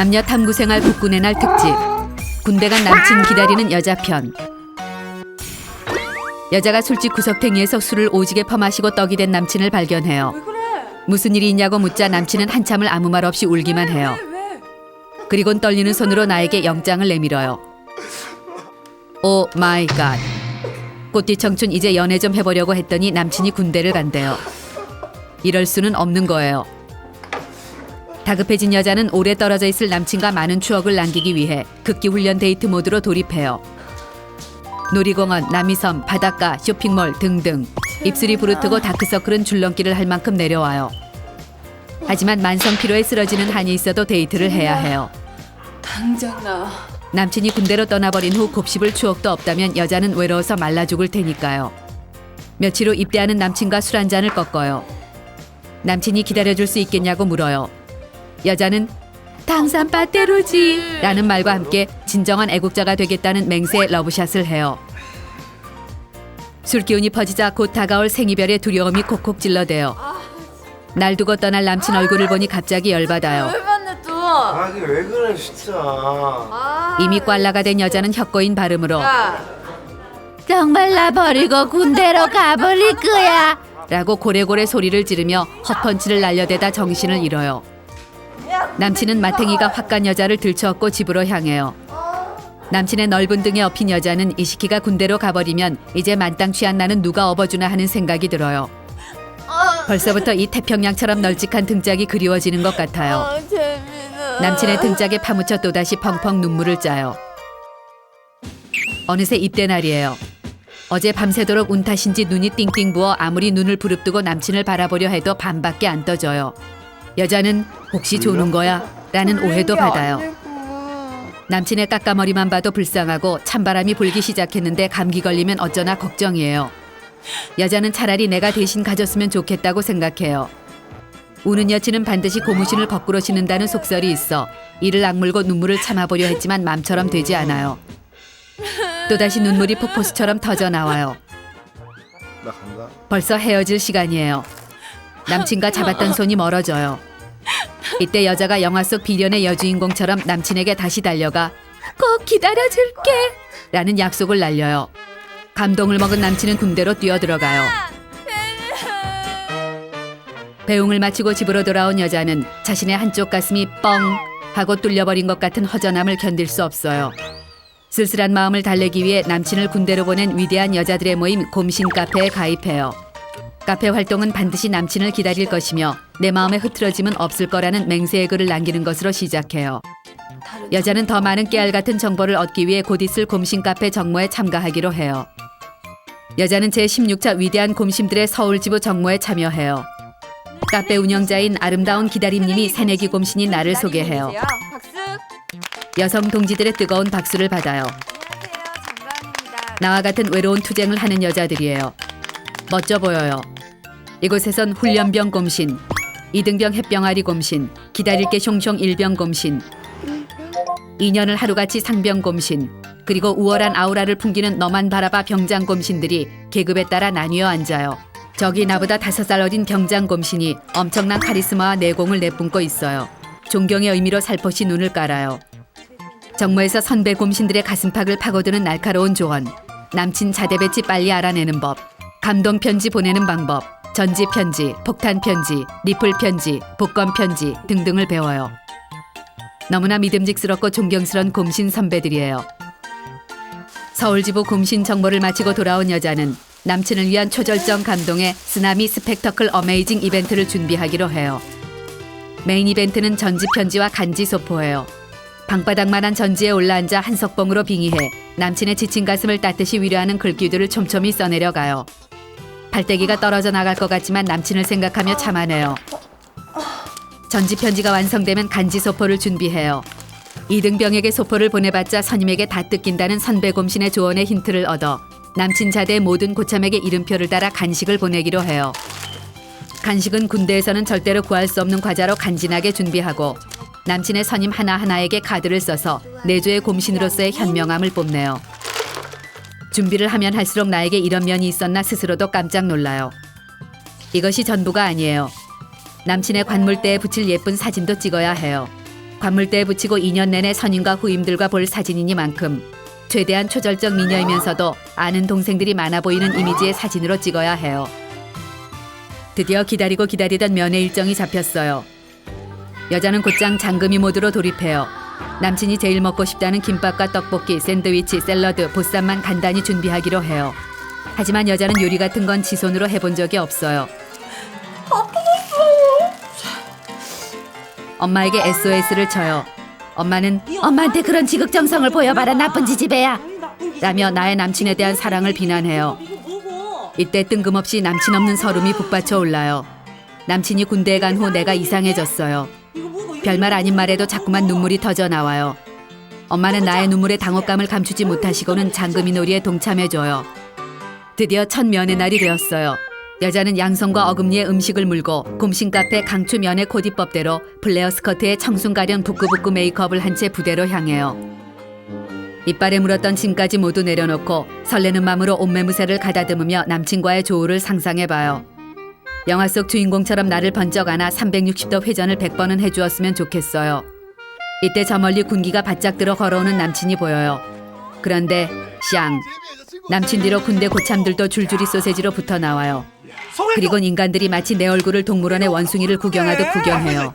남녀 탐구생활 국군의 날 특집. 군대 간 남친 기다리는 여자 편. 여자가 술집 구석탱이에서 술을 오지게 퍼마시고 떡이 된 남친을 발견해요. 무슨 일이 있냐고 묻자 남친은 한참을 아무 말 없이 울기만 해요. 그리곤 떨리는 손으로 나에게 영장을 내밀어요. 오 마이 갓. 꽃띠 청춘 이제 연애 좀 해보려고 했더니 남친이 군대를 간대요. 이럴 수는 없는 거예요. 다급해진 여자는 오래 떨어져 있을 남친과 많은 추억을 남기기 위해 극기훈련 데이트 모드로 돌입해요. 놀이공원, 남이섬, 바닷가, 쇼핑몰 등등. 입술이 부르트고 다크서클은 줄넘기를 할 만큼 내려와요. 하지만 만성 피로에 쓰러지는 한이 있어도 데이트를 해야 해요. 당장 나와. 남친이 군대로 떠나버린 후 곱씹을 추억도 없다면 여자는 외로워서 말라 죽을 테니까요. 며칠 후 입대하는 남친과 술 한 잔을 꺾어요. 남친이 기다려줄 수 있겠냐고 물어요. 여자는 당산 빠떼로지 라는 말과 함께 진정한 애국자가 되겠다는 맹세의 러브샷을 해요. 술기운이 퍼지자 곧 다가올 생이별의 두려움이 콕콕 찔러대요. 날 두고 떠날 남친 얼굴을 보니 갑자기 열받아요. 왜 봤네 또? 이게 왜 그래 진짜. 이미 꽐라가 된 여자는 혀꼬인 발음으로 야, 정말 나 버리고 군대로 가버릴 거야 라고 고래고래 소리를 지르며 헛펀치를 날려대다 정신을 잃어요. 남친은 마탱이가 확 간 여자를 들쳐업고 집으로 향해요. 남친의 넓은 등에 엎인 여자는 이 시키가 군대로 가버리면 이제 만땅 취한 나는 누가 업어주나 하는 생각이 들어요. 벌써부터 이 태평양처럼 널찍한 등짝이 그리워지는 것 같아요. 재민아. 남친의 등짝에 파묻혀 또다시 펑펑 눈물을 짜요. 어느새 입대 날이에요. 어제 밤새도록 운 탓인지 눈이 띵띵 부어 아무리 눈을 부릅뜨고 남친을 바라보려 해도 밤밖에 안 떠져요. 여자는 혹시 조는 거야? 라는 오해도 받아요. 남친의 깎아머리만 봐도 불쌍하고 찬바람이 불기 시작했는데 감기 걸리면 어쩌나 걱정이에요. 여자는 차라리 내가 대신 가졌으면 좋겠다고 생각해요. 우는 여친은 반드시 고무신을 거꾸로 신는다는 속설이 있어 이를 악물고 눈물을 참아보려 했지만 맘처럼 되지 않아요. 또다시 눈물이 폭포수처럼 터져 나와요. 나 간다. 벌써 헤어질 시간이에요. 남친과 잡았던 손이 멀어져요. 이때 여자가 영화 속 비련의 여주인공처럼 남친에게 다시 달려가 꼭 기다려줄게 라는 약속을 날려요. 감동을 먹은 남친은 군대로 뛰어들어가요. 배웅을 마치고 집으로 돌아온 여자는 자신의 한쪽 가슴이 뻥 하고 뚫려버린 것 같은 허전함을 견딜 수 없어요. 쓸쓸한 마음을 달래기 위해 남친을 군대로 보낸 위대한 여자들의 모임 곰신 카페에 가입해요. 카페 활동은 반드시 남친을 기다릴 것이며 내 마음의 흐트러짐은 없을 거라는 맹세의 글을 남기는 것으로 시작해요. 여자는 더 많은 깨알 같은 정보를 얻기 위해 곧 있을 곰신 카페 정모에 참가하기로 해요. 여자는 제16차 위대한 곰심들의 서울지부 정모에 참여해요. 카페 운영자인 아름다운 기다림님이 새내기 곰신인 나를 소개해요. 박수. 여성 동지들의 뜨거운 박수를 받아요. 안녕하세요. 정가은입니다. 나와 같은 외로운 투쟁을 하는 여자들이에요. 멋져 보여요. 이곳에선 훈련병 곰신, 이등병 햇병아리 곰신, 기다릴게 숑숑 일병 곰신, 2년을 하루같이 상병 곰신, 그리고 우월한 아우라를 풍기는 너만 바라봐 병장 곰신들이 계급에 따라 나뉘어 앉아요. 저기 나보다 5살 어린 경장 곰신이 엄청난 카리스마와 내공을 내뿜고 있어요. 존경의 의미로 살포시 눈을 깔아요. 정모에서 선배 곰신들의 가슴팍을 파고드는 날카로운 조언, 남친 자대 배치 빨리 알아내는 법, 감동 편지 보내는 방법, 전지 편지, 폭탄 편지, 리플 편지, 복권 편지 등등을 배워요. 너무나 믿음직스럽고 존경스러운 곰신 선배들이에요. 서울지부 곰신 정모를 마치고 돌아온 여자는 남친을 위한 초절정 감동의 쓰나미 스펙터클 어메이징 이벤트를 준비하기로 해요. 메인 이벤트는 전지 편지와 간지 소포예요. 방바닥만한 전지에 올라앉아 한석봉으로 빙의해 남친의 지친 가슴을 따뜻이 위로하는 글귀들을 촘촘히 써내려가요. 발대기가 떨어져 나갈 것 같지만 남친을 생각하며 참아내요. 전지 편지가 완성되면 간지 소포를 준비해요. 이등병에게 소포를 보내봤자 선임에게 다 뜯긴다는 선배 곰신의 조언에 힌트를 얻어 남친 자대의 모든 고참에게 이름표를 달아 간식을 보내기로 해요. 간식은 군대에서는 절대로 구할 수 없는 과자로 간지나게 준비하고 남친의 선임 하나하나에게 카드를 써서 내조의 곰신으로서의 현명함을 뽐내요. 준비를 하면 할수록 나에게 이런 면이 있었나 스스로도 깜짝 놀라요. 이것이 전부가 아니에요. 남친의 관물대에 붙일 예쁜 사진도 찍어야 해요. 관물대에 붙이고 2년 내내 선임과 후임들과 볼 사진이니만큼 최대한 초절정 미녀이면서도 아는 동생들이 많아 보이는 이미지의 사진으로 찍어야 해요. 드디어 기다리고 기다리던 면회 일정이 잡혔어요. 여자는 곧장 장금이 모드로 돌입해요. 남친이 제일 먹고 싶다는 김밥과 떡볶이, 샌드위치, 샐러드, 보쌈만 간단히 준비하기로 해요. 하지만 여자는 요리 같은 건 지 손으로 해본 적이 없어요. 엄마에게 SOS를 쳐요. 엄마는 엄마한테 그런 지극정성을 보여봐라 나쁜 지지배야 라며 나의 남친에 대한 사랑을 비난해요. 이때 뜬금없이 남친 없는 서름이 북받쳐 올라요. 남친이 군대에 간 후 내가 이상해졌어요. 별말 아닌 말에도 자꾸만 눈물이 터져 나와요. 엄마는 나의 눈물에 당혹감을 감추지 못하시고는 장금이 놀이에 동참해줘요. 드디어 첫 면회 날이 되었어요. 여자는 양성과 어금니에 음식을 물고 곰신 카페 강추 면회 코디법대로 플레어 스커트에 청순 가련 부끄부끄 메이크업을 한 채 부대로 향해요. 이빨에 물었던 짐까지 모두 내려놓고 설레는 마음으로 옷매무새를 가다듬으며 남친과의 조우를 상상해봐요. 영화 속 주인공처럼 나를 번쩍 안아 360도 회전을 100번은 해주었으면 좋겠어요. 이때 저 멀리 군기가 바짝 들어 걸어오는 남친이 보여요. 그런데 샹! 남친 뒤로 군대 고참들도 줄줄이 소세지로 붙어 나와요. 그리곤 인간들이 마치 내 얼굴을 동물원의 원숭이를 구경하듯 구경해요.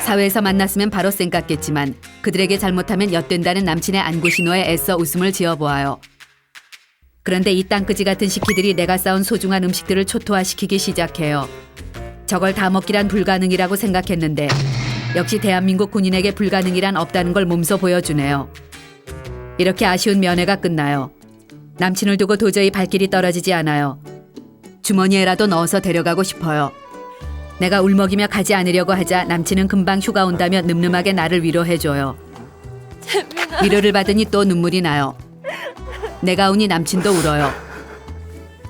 사회에서 만났으면 바로 쌩깠겠지만 그들에게 잘못하면 엿된다는 남친의 안구신호에 애써 웃음을 지어보아요. 그런데 이 땅끄지 같은 시키들이 내가 싸운 소중한 음식들을 초토화시키기 시작해요. 저걸 다 먹기란 불가능이라고 생각했는데 역시 대한민국 군인에게 불가능이란 없다는 걸 몸소 보여주네요. 이렇게 아쉬운 면회가 끝나요. 남친을 두고 도저히 발길이 떨어지지 않아요. 주머니에라도 넣어서 데려가고 싶어요. 내가 울먹이며 가지 않으려고 하자 남친은 금방 휴가 온다며 늠름하게 나를 위로해줘요. 위로를 받으니 또 눈물이 나요. 내가 우니 남친도 울어요.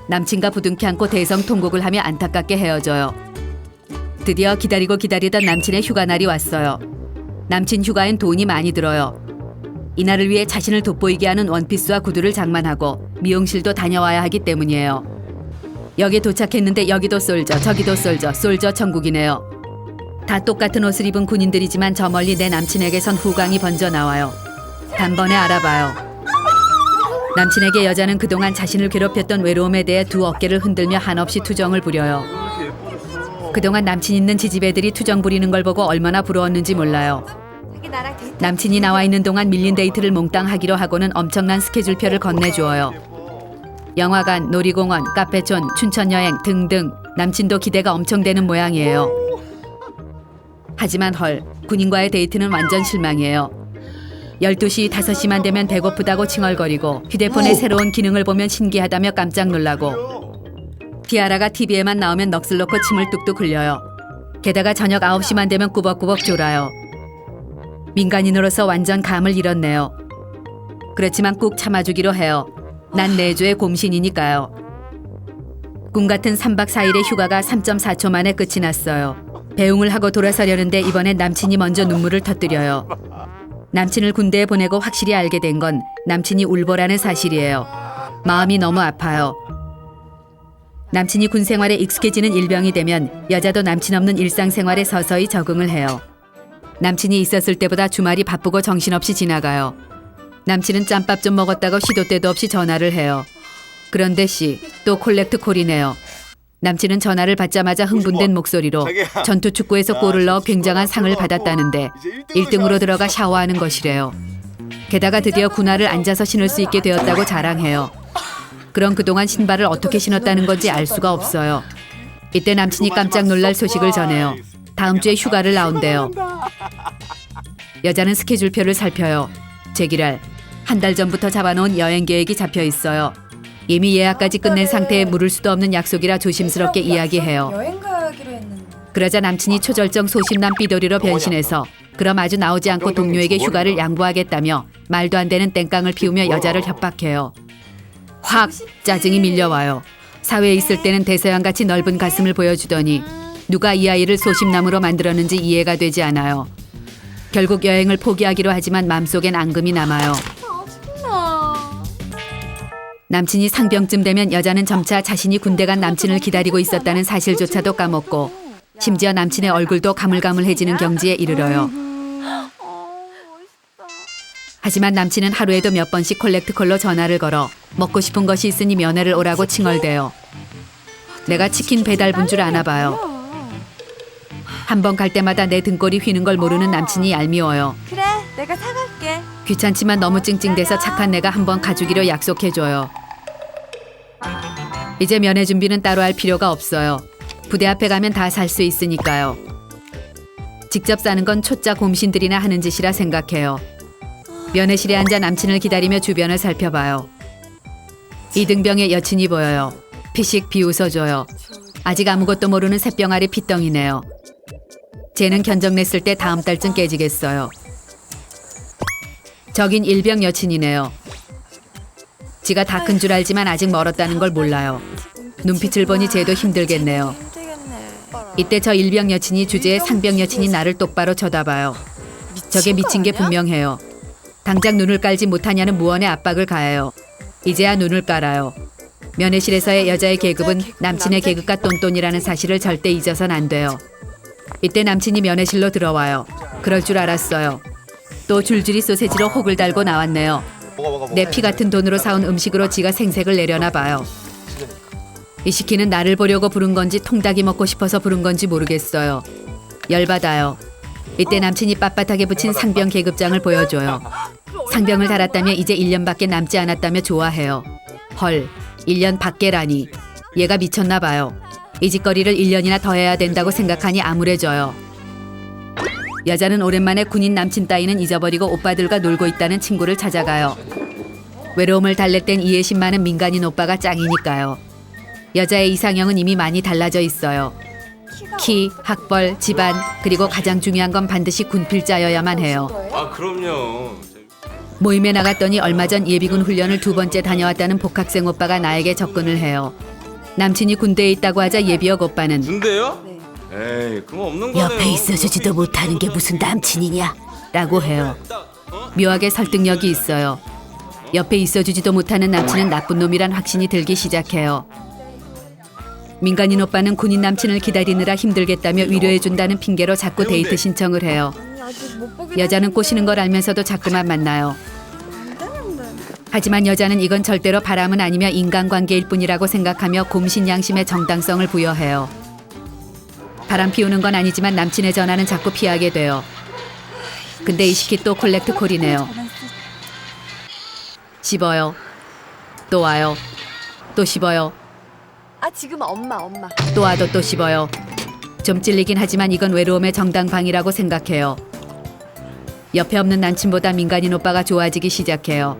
남친과 부둥켜 안고 대성통곡을 하며 안타깝게 헤어져요. 드디어 기다리고 기다리던 남친의 휴가 날이 왔어요. 남친 휴가엔 돈이 많이 들어요. 이날을 위해 자신을 돋보이게 하는 원피스와 구두를 장만하고 미용실도 다녀와야 하기 때문이에요. 여기 도착했는데 여기도 솔저 저기도 솔저 천국이네요. 다 똑같은 옷을 입은 군인들이지만 저 멀리 내 남친에게선 후광이 번져 나와요. 단번에 알아봐요. 남친에게 여자는 그동안 자신을 괴롭혔던 외로움에 대해 두 어깨를 흔들며 한없이 투정을 부려요. 그동안 남친 있는 지지배들이 투정 부리는 걸 보고 얼마나 부러웠는지 몰라요. 남친이 나와 있는 동안 밀린 데이트를 몽땅 하기로 하고는 엄청난 스케줄표를 건네주어요. 영화관, 놀이공원, 카페촌, 춘천여행 등등 남친도 기대가 엄청 되는 모양이에요. 하지만 군인과의 데이트는 완전 실망이에요. 12시, 5시만 되면 배고프다고 칭얼거리고 휴대폰에 새로운 기능을 보면 신기하다며 깜짝 놀라고 티아라가 TV에만 나오면 넋을 놓고 침을 뚝뚝 흘려요. 게다가 저녁 9시만 되면 꾸벅꾸벅 졸아요. 민간인으로서 완전 감을 잃었네요. 그렇지만 꾹 참아주기로 해요. 난 내조의 곰신이니까요. 꿈 같은 3박 4일의 휴가가 3.4초 만에 끝이 났어요. 배웅을 하고 돌아서려는데 이번엔 남친이 먼저 눈물을 터뜨려요. 남친을 군대에 보내고 확실히 알게 된 건 남친이 울보라는 사실이에요. 마음이 너무 아파요. 남친이 군 생활에 익숙해지는 일병이 되면 여자도 남친 없는 일상생활에 서서히 적응을 해요. 남친이 있었을 때보다 주말이 바쁘고 정신없이 지나가요. 남친은 짬밥 좀 먹었다고 시도 때도 없이 전화를 해요. 그런데 또 콜렉트 콜이네요. 남친은 전화를 받자마자 흥분된 목소리로 전투 축구에서 골을 넣어 굉장한 상을 받았다는데 1등으로 들어가 샤워하는 것이래요. 게다가 드디어 군화를 앉아서 신을 수 있게 되었다고 자랑해요. 그럼 그동안 신발을 어떻게 신었다는 건지 알 수가 없어요. 이때 남친이 깜짝 놀랄 소식을 전해요. 다음 주에 휴가를 나온대요. 여자는 스케줄표를 살펴요. 제기랄, 한 달 전부터 잡아놓은 여행 계획이 잡혀 있어요. 이미 예약까지 끝낸 상태에 물을 수도 없는 약속이라 조심스럽게 이야기해요. 여행 가기로 했는데. 그러자 남친이 초절정 소심남 삐돌이로 변신해서 그럼 아주 나오지 않고 동료에게 휴가를 양보하겠다며 말도 안 되는 땡깡을 피우며 여자를 협박해요. 확 짜증이 밀려와요. 사회에 있을 때는 대서양같이 넓은 가슴을 보여주더니 누가 이 아이를 소심남으로 만들었는지 이해가 되지 않아요. 결국 여행을 포기하기로 하지만 마음속엔 앙금이 남아요. 남친이 상병쯤 되면 여자는 점차 자신이 군대 간 남친을 기다리고 있었다는 사실조차도 까먹고 심지어 남친의 얼굴도 가물가물해지는 경지에 이르러요. 하지만 남친은 하루에도 몇 번씩 콜렉트콜로 전화를 걸어 먹고 싶은 것이 있으니 면회를 오라고 칭얼대요. 내가 치킨 배달분 줄 아나 봐요. 한 번 갈 때마다 내 등골이 휘는 걸 모르는 남친이 얄미워요. 그래, 내가 사갈게. 귀찮지만 너무 찡찡대서 착한 내가 한번 가주기로 약속해줘요. 이제 면회 준비는 따로 할 필요가 없어요. 부대 앞에 가면 다 살 수 있으니까요. 직접 싸는 건 초짜 곰신들이나 하는 짓이라 생각해요. 면회실에 앉아 남친을 기다리며 주변을 살펴봐요. 이등병의 여친이 보여요. 피식 비웃어줘요. 아직 아무것도 모르는 새병아리 핏덩이네요. 쟤는 견적냈을 때 다음 달쯤 깨지겠어요. 저긴 일병 여친이네요. 지가 다 큰 줄 알지만 아직 멀었다는 걸 몰라요. 눈빛을 보니 쟤도 힘들겠네요. 이때 저 일병 여친이 주제에 상병 여친이 나를 똑바로 쳐다봐요. 저게 미친 게 분명해요. 당장 눈을 깔지 못하냐는 무언의 압박을 가해요. 이제야 눈을 깔아요. 면회실에서의 여자의 계급은 남친의 계급과 똔똔이라는 사실을 절대 잊어선 안 돼요. 이때 남친이 면회실로 들어와요. 그럴 줄 알았어요. 또 줄줄이 소세지로 혹을 달고 나왔네요. 내 피 같은 돈으로 사온 음식으로 지가 생색을 내려나 봐요. 이 시키는 나를 보려고 부른 건지 통닭이 먹고 싶어서 부른 건지 모르겠어요. 열받아요. 이때 남친이 빳빳하게 붙인 상병 계급장을 보여줘요. 상병을 달았다며 이제 1년밖에 남지 않았다며 좋아해요. 헐, 1년 밖에라니. 얘가 미쳤나 봐요. 이 짓거리를 1년이나 더 해야 된다고 생각하니 암울해져요. 여자는 오랜만에 군인 남친 따위는 잊어버리고 오빠들과 놀고 있다는 친구를 찾아가요. 외로움을 달랠 땐 이해심 많은 민간인 오빠가 짱이니까요. 여자의 이상형은 이미 많이 달라져 있어요. 키, 학벌, 집안, 그리고 가장 중요한 건 반드시 군필자여야만 해요. 아 그럼요. 모임에 나갔더니 얼마 전 예비군 훈련을 2번째 다녀왔다는 복학생 오빠가 나에게 접근을 해요. 남친이 군대에 있다고 하자 예비역 오빠는 군대요? 에이 그거 없는 거네요. 옆에 있어주지도 못하는 게 무슨 남친이냐? 라고 해요. 묘하게 설득력이 있어요. 옆에 있어주지도 못하는 남친은 나쁜 놈이란 확신이 들기 시작해요. 민간인 오빠는 군인 남친을 기다리느라 힘들겠다며 위로해준다는 핑계로 자꾸 데이트 신청을 해요. 여자는 꼬시는 걸 알면서도 자꾸만 만나요. 하지만 여자는 이건 절대로 바람은 아니며 인간관계일 뿐이라고 생각하며 곰신 양심의 정당성을 부여해요. 바람 피우는 건 아니지만 남친의 전화는 자꾸 피하게 돼요. 근데 이 시키 또 콜렉트 콜이네요. 씹어요. 또 와요. 또 씹어요. 아, 지금 엄마. 또 와도 또 씹어요. 좀 찔리긴 하지만 이건 외로움의 정당방이라고 생각해요. 옆에 없는 남친보다 민간인 오빠가 좋아지기 시작해요.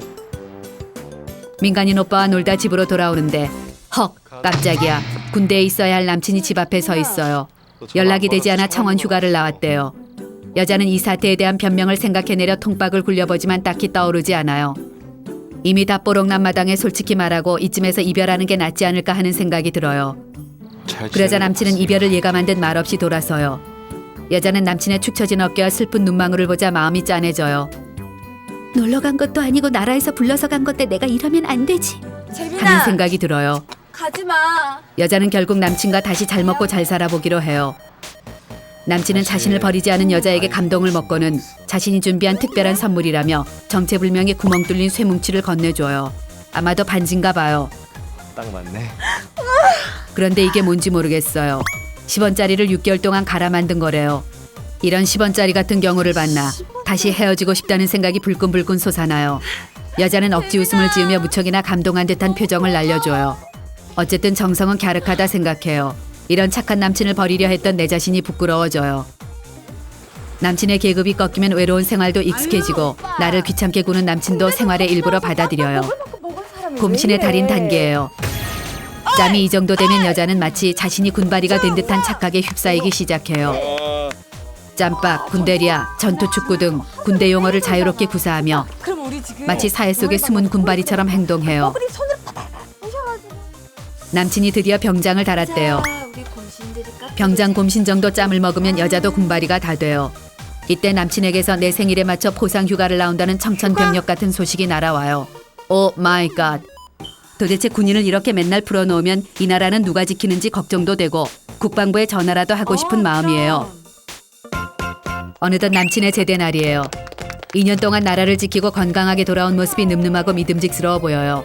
민간인 오빠와 놀다 집으로 돌아오는데 헉, 깜짝이야. 군대에 있어야 할 남친이 집 앞에 서 있어요. 연락이 되지 않아 청원 휴가를 나왔대요. 여자는 이 사태에 대한 변명을 생각해내려 통박을 굴려보지만 딱히 떠오르지 않아요. 이미 다 뽀록난 마당에 솔직히 말하고 이쯤에서 이별하는 게 낫지 않을까 하는 생각이 들어요. 그러자 남친은 이별을 예감한 듯 말없이 돌아서요. 여자는 남친의 축 처진 어깨와 슬픈 눈망울을 보자 마음이 짠해져요. 놀러 간 것도 아니고 나라에서 불러서 간 건데 내가 이러면 안 되지 하는 재민아, 생각이 들어요. 가지마. 여자는 결국 남친과 다시 잘 먹고 잘 살아보기로 해요. 남친은 자신을 버리지 않은 여자에게 감동을 먹고는 자신이 준비한 특별한 선물이라며 정체불명의 구멍 뚫린 쇠뭉치를 건네줘요. 아마도 반지인가 봐요. 딱 맞네. 그런데 이게 뭔지 모르겠어요. 10원짜리를 6개월 동안 갈아 만든 거래요. 이런 10원짜리 같은 경우를 봤나. 다시 헤어지고 싶다는 생각이 불끈불끈 솟아나요. 여자는 억지 웃음을 지으며 무척이나 감동한 듯한 표정을 날려줘요. 어쨌든 정성은 갸륵하다 생각해요. 이런 착한 남친을 버리려 했던 내 자신이 부끄러워져요. 남친의 계급이 꺾이면 외로운 생활도 익숙해지고 나를 귀찮게 구는 남친도 생활의 일부로 받아들여요. 곰신의 달인 단계예요. 짬이 이 정도 되면 여자는 마치 자신이 군바리가 된 듯한 착각에 휩싸이기 시작해요. 짬밥, 군대리아, 전투축구 등 군대 용어를 자유롭게 구사하며 그럼 우리 지금 마치 사회 속의 숨은 군바리처럼 행동해요. 우리 손을 부셔가지고. 남친이 드디어 병장을 달았대요. 우리 곰신들이 병장 곰신 정도 짬을 먹으면 여자도 군바리가 다 돼요. 이때 남친에게서 내 생일에 맞춰 포상 휴가를 나온다는 청천벽력 같은 소식이 날아와요. 오 마이 갓. 도대체 군인을 이렇게 맨날 풀어놓으면 이 나라는 누가 지키는지 걱정도 되고 국방부에 전화라도 하고 싶은 마음이에요. 어느덧 남친의 제대 날이에요. 2년 동안 나라를 지키고 건강하게 돌아온 모습이 늠름하고 믿음직스러워 보여요.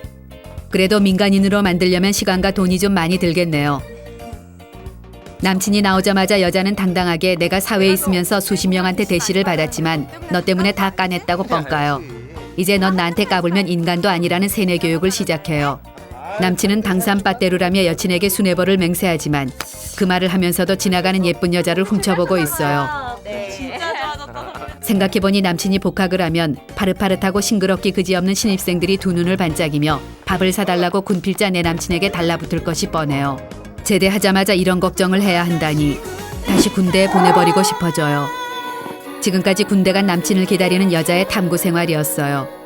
그래도 민간인으로 만들려면 시간과 돈이 좀 많이 들겠네요. 남친이 나오자마자 여자는 당당하게 내가 사회에 있으면서 수십 명한테 대시를 받았지만 너 때문에 다 까냈다고 뻥까요. 이제 넌 나한테 까불면 인간도 아니라는 세뇌 교육을 시작해요. 남친은 방산빠떼루라며 여친에게 순애벌을 맹세하지만 그 말을 하면서도 지나가는 예쁜 여자를 훔쳐보고 있어요. 생각해보니 남친이 복학을 하면 파릇파릇하고 싱그럽기 그지없는 신입생들이 두 눈을 반짝이며 밥을 사달라고 군필자 내 남친에게 달라붙을 것이 뻔해요. 제대하자마자 이런 걱정을 해야 한다니 다시 군대에 보내버리고 싶어져요. 지금까지 군대 간 남친을 기다리는 여자의 탐구 생활이었어요.